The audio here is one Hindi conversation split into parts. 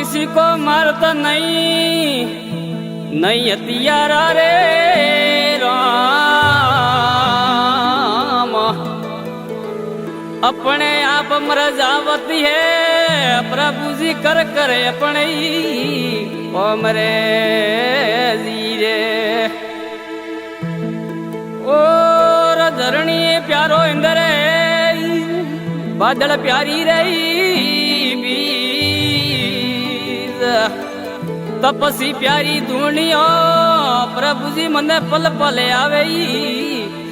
किसी को मारता नहीं, नहीं हथियारा रे राम। अपने आप मर जावती है प्रभु जी कर करे अपने ही मरे जीरे। और धरणी प्यारो इंदर बादल प्यारी रही तपसी प्यारी धूणियो प्रभु जी मन पल पल आवे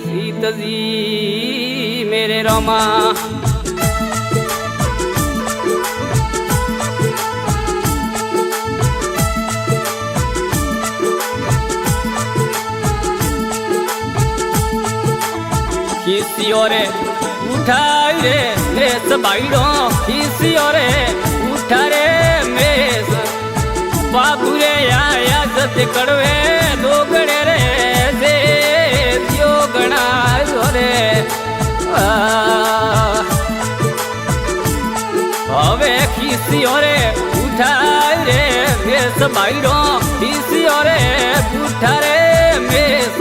सीत जी मेरे रोमा। किसी और उठाई रे मेस बाइडो, किसी और उठा रे मेस बाबू रे आया जत कड़वे दोगड़े रे जे दियो गणा रे। हवे किसी और उठाई रे मेस बाइडो, किसी और उठा रे मेस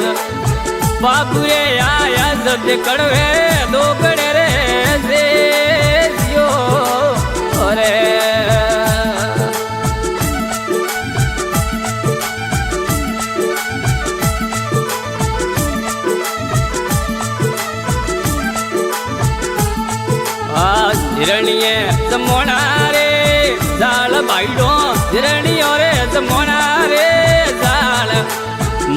बाबू रे आया जत कड़वे दोगड़े रे जे दियो रे। हिरणिये जमोना रे जाल बाइडो, हिरणियो रे जमोना रे जाल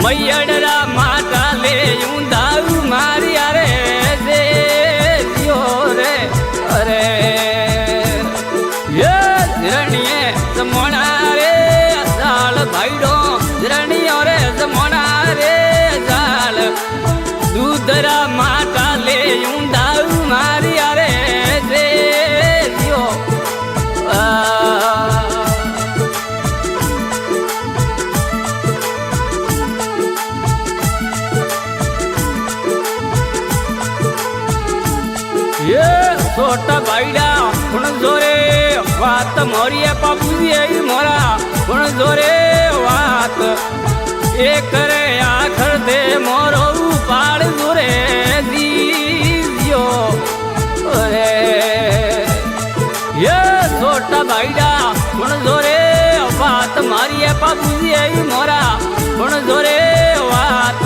मैयडरा माता ले यूं दारू मारिया रे जे दियो रे। अरे ये हिरणिये जमोना रे जाल बाइडो, हिरणियो रे जमोना रे जाल दूधरा माता ले यूं दारू मारिया रे जे दियो। ये छोटा भाईडा कुण जोरे बात मोरी बाबू जी मोरा कुण जोरे बात ये करे आखर दे मोरो पाड़ जोरे दीजियो रे। ये छोटा भाईडा कुण जोरे बात मारी बाबू जी मोरा कुण जोरे बात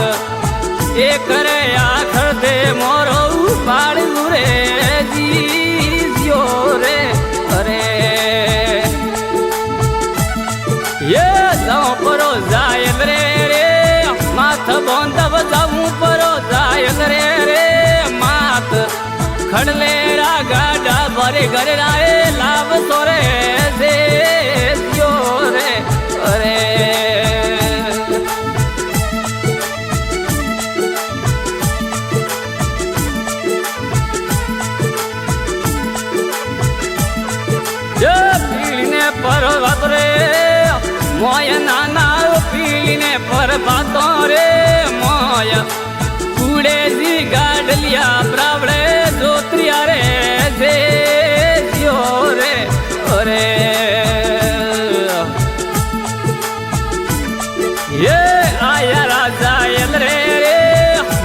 ये करे आखर दे मोरो पाड़ जोरे दीजियो रे। अरे ये जाऊं परो जायल रे रे माथ बोंदब जाऊं परो जायल रे रे माथ खड़ले रा गाडा भरे घर राए लाभ सोरे दे दियो रे। अरे पीने पर रे मोय नाना पीने पर बातों रे मोय कूड़े जी गाड़ लिया ब्रावड़े जोत्रिया रे जे दियो रे। अरे ये आया राजा यल रे रे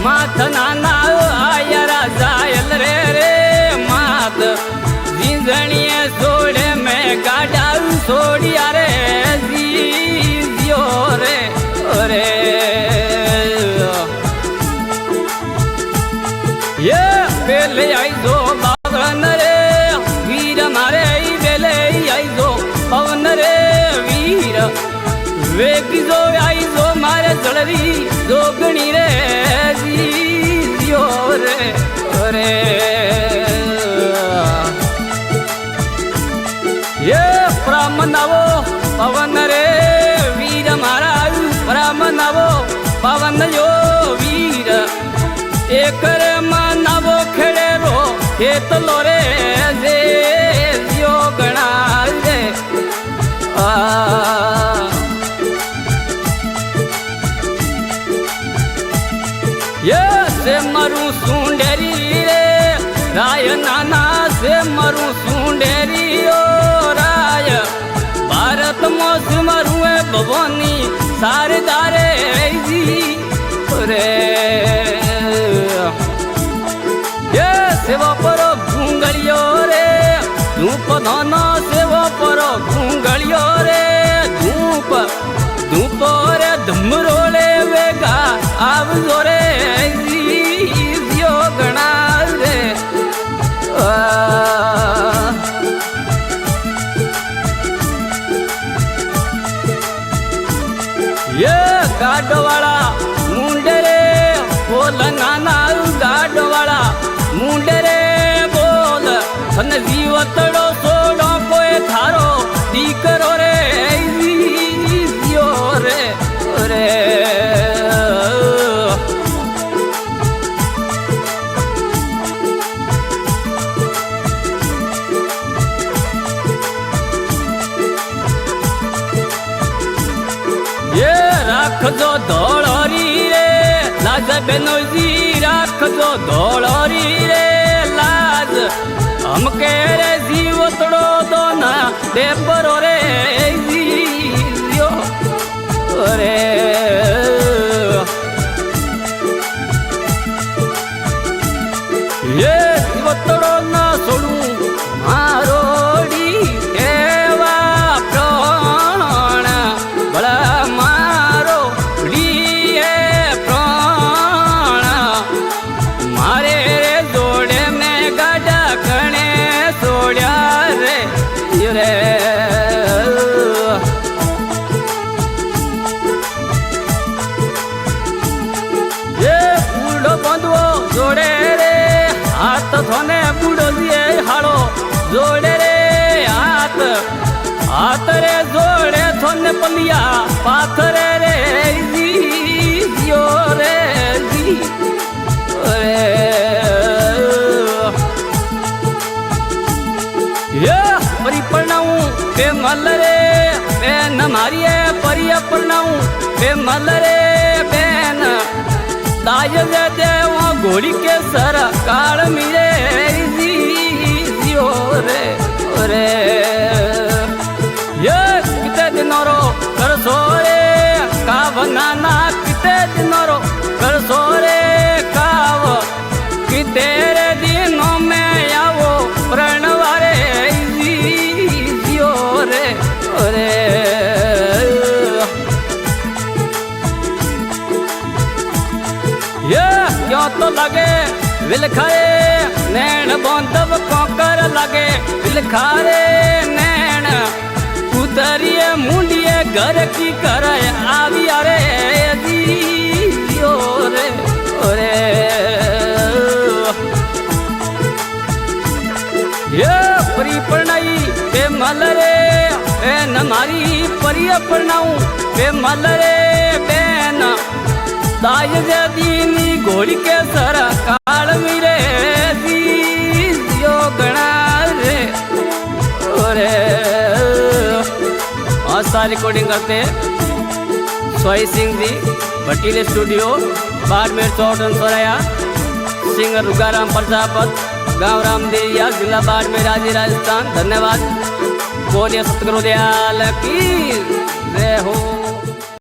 माथ नाना आया राजा यल रे रे माथ जिंदड़िए सोड़े में गाड़ा सोड़िया रे दियो रे। अरे ये बेले आई दो पवन रे वीर मारे बेले आई दो पवन रे वीर वेगी जो आई दो मारे जलरी जोगणी रे दियो रे। अरे ये प्रामनावो पवन रे वीर मारा प्रामनावो पवन यो वीर एक रे मानवो खेड़े रो खेत लो रे जे दियो गणा रे। ये से मरू सुंडरी रे राय नाना से मरू सुंडरी ओ राय बार भवानी सारदारे जी रे ये सेवा परो घूंगलियो रे धूप धाना सेवा परो घूंगलियो रे धूप धूप रे धमरोले वेगा आवजो रे जियो गणा रे ये गाडवाड़ा मुंडे रे बोल नाना गाडवाड़ा मुंडे रे बोल तन जीवतड़ो सोड़ो कोई थारो दीकरो रे जियो रे रे ये राखजो धोळरी रे लाज बेनोजी राखजो धोळरी रे लाज हमके रे जीवतड़ो दोना देपरो रे जियो रे ये जीवतड़ो ना सोडू मारोडी एवा प्राण बड़ा मारो ડીએ પ્રાણ મારે રે જોડે ને ગાડા કણે સોડ્યા રે રે ये बूढ़ो बंधुओ जोड़े रे हाथ थोने बूढ़ो दिए हाड़ो जोड़े रे हाथ हाथ रे जोड़े थोने पलिया पाथरे रे जियो रे जी रे ये परी परनाऊं बे मल रे बेन मारिए परी परनाऊं बे मल रे बेन दाय देव घोड़ी के सर काल मिले जियो रे रे ये किते दिनों रो कर सोरे काव नाना किते दिनों रो कर सोरे काव किते रे दिनों में आवो प्रणवारे जियो रे रे ये क्यों तो लगे विलखारे नैन बंदव कोकर लगे विलखारे नैन उतरिए मुंडिए घर की करे आविया रे जियो रे रे ये परी परनाई बे मल रे बेन मारी परी परनाऊं बे मल रे बेन दाय दीनी घोड़ी के सर काल मिरे जियो गणा रे रे आशा रिकॉर्डिंग करते सोई सिंह जी भटीले स्टूडियो बाड़मेर चौटन सोराया सिंगर रुगाराम प्रजापत गांव रामदेरिया जिला बाड़मेर राज्य राजस्थान। धन्यवाद। बोलिए सतगुरु दयाल की जय हो।